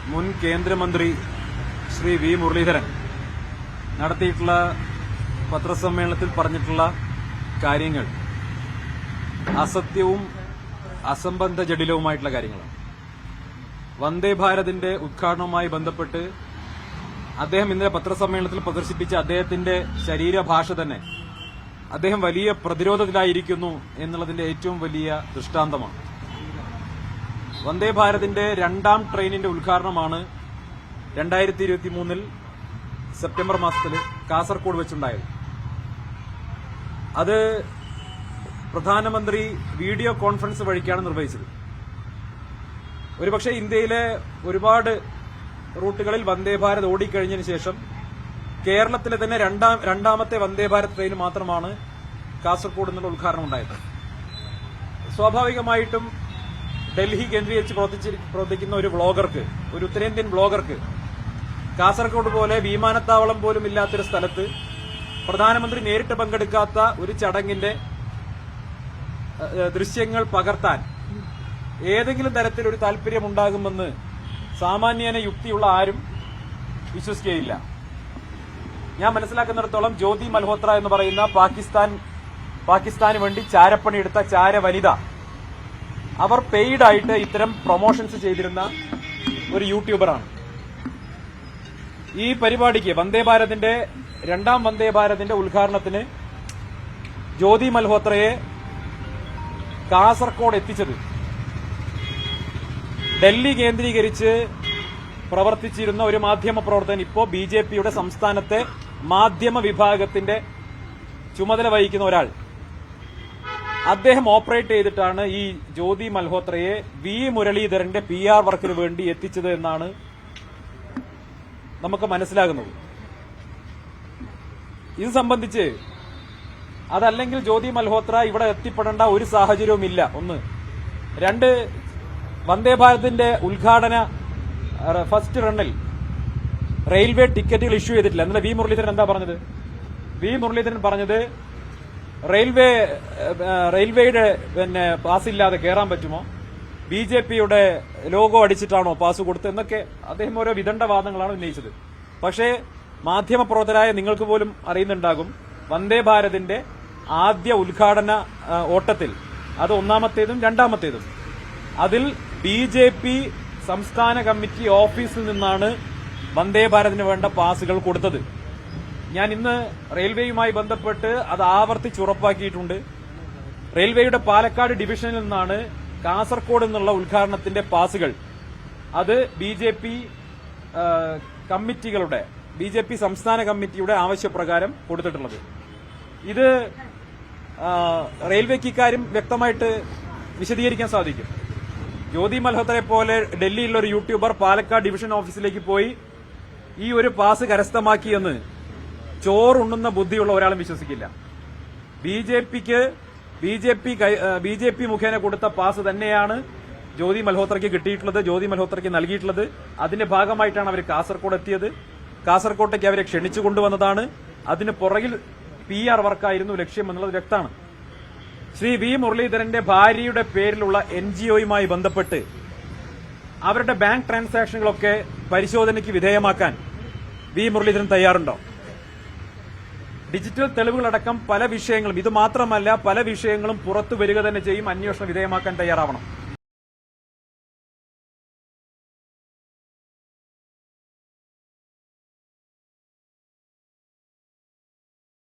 മുൻ കേന്ദ്രമന്ത്രി ശ്രീ വി മുരളീധരൻ നടത്തിയിട്ടുള്ള പത്രസമ്മേളനത്തിൽ പറഞ്ഞിട്ടുള്ള കാര്യങ്ങൾ അസത്യവും അസംബന്ധ ജഡിലവുമായിട്ടുള്ള കാര്യങ്ങളാണ്. വന്ദേ ഭാരതിന്റെ ഉദ്ഘാടനവുമായി ബന്ധപ്പെട്ട് അദ്ദേഹം ഇന്നലെ പത്രസമ്മേളനത്തിൽ പ്രദർശിപ്പിച്ച അദ്ദേഹത്തിന്റെ ശരീരഭാഷ തന്നെ അദ്ദേഹം വലിയ പ്രതിരോധത്തിലായിരിക്കുന്നു എന്നുള്ളതിന്റെ ഏറ്റവും വലിയ ദൃഷ്ടാന്തമാണ്. വന്ദേ ഭാരതിന്റെ രണ്ടാം ട്രെയിനിന്റെ ഉദ്ഘാടനമാണ് 2023 സെപ്റ്റംബർ മാസത്തിൽ കാസർകോട് വെച്ചുണ്ടായത്. അത് പ്രധാനമന്ത്രി വീഡിയോ കോൺഫറൻസ് വഴിക്കാണ് നിർവഹിച്ചത്. ഒരുപക്ഷെ ഇന്ത്യയിലെ ഒരുപാട് റൂട്ടുകളിൽ വന്ദേ ഭാരത് ഓടിക്കഴിഞ്ഞതിന് ശേഷം കേരളത്തിലെ തന്നെ രണ്ടാമത്തെ വന്ദേ ഭാരത് ട്രെയിൻ മാത്രമാണ് കാസർകോട് എന്നുള്ള ഉദ്ഘാടനം ഉണ്ടായത്. സ്വാഭാവികമായിട്ടും ഡൽഹി കേന്ദ്രീകരിച്ച് പ്രവർത്തിക്കുന്ന ഒരു വ്ളോഗർക്ക്, ഒരു ഉത്തരേന്ത്യൻ വ്ളോഗർക്ക് കാസർകോട് പോലെ വിമാനത്താവളം പോലും ഇല്ലാത്തൊരു സ്ഥലത്ത് പ്രധാനമന്ത്രി നേരിട്ട് പങ്കെടുക്കാത്ത ഒരു ചടങ്ങിന്റെ ദൃശ്യങ്ങൾ പകർത്താൻ ഏതെങ്കിലും തരത്തിലൊരു താല്പര്യമുണ്ടാകുമെന്ന് സാമാന്യേന യുക്തിയുള്ള ആരും വിശ്വസിക്കുകയില്ല. ഞാൻ മനസ്സിലാക്കുന്നിടത്തോളം ജ്യോതി മൽഹോത്ര എന്ന് പറയുന്ന പാകിസ്ഥാന് വേണ്ടി ചാരപ്പണിയെടുത്ത ചാരവനിത, അവർ പെയ്ഡായിട്ട് ഇത്തരം പ്രൊമോഷൻസ് ചെയ്തിരുന്ന ഒരു യൂട്യൂബറാണ്. ഈ പരിപാടിക്ക് രണ്ടാം വന്ദേ ഭാരതിന്റെ ഉദ്ഘാടനത്തിന് ജ്യോതി മൽഹോത്രയെ കാസർകോട് എത്തിച്ചത് ഡൽഹി കേന്ദ്രീകരിച്ച് പ്രവർത്തിച്ചിരുന്ന ഒരു മാധ്യമ പ്രവർത്തകൻ, ഇപ്പോ ബിജെപിയുടെ സംസ്ഥാനത്തെ മാധ്യമ വിഭാഗത്തിന്റെ ചുമതല വഹിക്കുന്ന ഒരാൾ, അദ്ദേഹം ഓപ്പറേറ്റ് ചെയ്തിട്ടാണ് ഈ ജ്യോതി മൽഹോത്രയെ വി മുരളീധരന്റെ PR വർക്കിന് വേണ്ടി എത്തിച്ചത് എന്നാണ് നമുക്ക് മനസ്സിലാകുന്നത്. ഇത് സംബന്ധിച്ച് അതല്ലെങ്കിൽ ജ്യോതി മൽഹോത്ര ഇവിടെ എത്തിപ്പെടേണ്ട ഒരു സാഹചര്യവുമില്ല. ഒന്ന്. രണ്ട്, വന്ദേ ഭാരതിന്റെ ഉദ്ഘാടന ഫസ്റ്റ് റണ്ണിൽ റെയിൽവേ ടിക്കറ്റുകൾ ഇഷ്യൂ ചെയ്തിട്ടില്ല. എന്നാൽ വി മുരളീധരൻ എന്താ പറഞ്ഞത്? വി മുരളീധരൻ പറഞ്ഞത് റെയിൽവേയുടെ പാസില്ലാതെ കയറാൻ പറ്റുമോ, BJPയുടെ ലോഗോ അടിച്ചിട്ടാണോ പാസ് കൊടുത്തത് എന്നൊക്കെ അദ്ദേഹം ഓരോ വിദണ്ഡവാദങ്ങളാണ് ഉന്നയിച്ചത്. പക്ഷേ മാധ്യമപ്രവർത്തകരായ നിങ്ങൾക്ക് പോലും അറിയുന്നുണ്ടാകും, വന്ദേ ഭാരതിന്റെ ആദ്യ ഉദ്ഘാടന ഓട്ടത്തിൽ, അത് ഒന്നാമത്തേതും രണ്ടാമത്തേതും, അതിൽ BJP സംസ്ഥാന കമ്മിറ്റി ഓഫീസിൽ നിന്നാണ് വന്ദേ ഭാരതിന് വേണ്ട പാസുകൾ കൊടുത്തത്. ഞാൻ ഇന്ന് റെയിൽവേയുമായി ബന്ധപ്പെട്ട് അത് ആവർത്തിച്ചുറപ്പാക്കിയിട്ടുണ്ട്. റെയിൽവേയുടെ പാലക്കാട് ഡിവിഷനിൽ നിന്നാണ് കാസർകോട് എന്നുള്ള ഉദ്ഘാടനത്തിന്റെ പാസുകൾ അത് BJP കമ്മിറ്റികളുടെ, BJP സംസ്ഥാന കമ്മിറ്റിയുടെ ആവശ്യപ്രകാരം കൊടുത്തിട്ടുള്ളത്. ഇത് റെയിൽവേക്ക് ഇക്കാര്യം വ്യക്തമായിട്ട് വിശദീകരിക്കാൻ സാധിക്കും. ജ്യോതി മൽഹോത്രയെ പോലെ ഡൽഹിയിലുള്ള ഒരു യൂട്യൂബർ പാലക്കാട് ഡിവിഷൻ ഓഫീസിലേക്ക് പോയി ഈ ഒരു പാസ് കരസ്ഥമാക്കിയെന്ന് ചോറുണ്ണുന്ന ബുദ്ധിയുള്ള ഒരാളും വിശ്വസിക്കില്ല. BJP മുഖേന കൊടുത്ത പാസ് തന്നെയാണ് ജ്യോതി മൽഹോത്രയ്ക്ക് കിട്ടിയിട്ടുള്ളത്, ജ്യോതി മൽഹോത്രയ്ക്ക് നൽകിയിട്ടുള്ളത്. അതിന്റെ ഭാഗമായിട്ടാണ് അവർ കാസർകോട് എത്തിയത്. കാസർകോട്ടേക്ക് അവരെ ക്ഷണിച്ചു കൊണ്ടുവന്നതാണ്. അതിന് പുറകിൽ PR വർക്കായിരുന്നു ലക്ഷ്യം എന്നുള്ളത് വ്യക്തമാണ്. ശ്രീ വി മുരളീധരന്റെ ഭാര്യയുടെ പേരിലുള്ള NGOയുമായി ബന്ധപ്പെട്ട് അവരുടെ ബാങ്ക് ട്രാൻസാക്ഷനുകളൊക്കെ പരിശോധനയ്ക്ക് വിധേയമാക്കാൻ വി മുരളീധരൻ തയ്യാറുണ്ടോ? ഡിജിറ്റൽ തെളിവുകളടക്കം പല വിഷയങ്ങളും, ഇത് മാത്രമല്ല പല വിഷയങ്ങളും പുറത്തു വരിക തന്നെ ചെയ്യും, അന്വേഷണം വിധേയമാക്കാൻ തയ്യാറാവണം.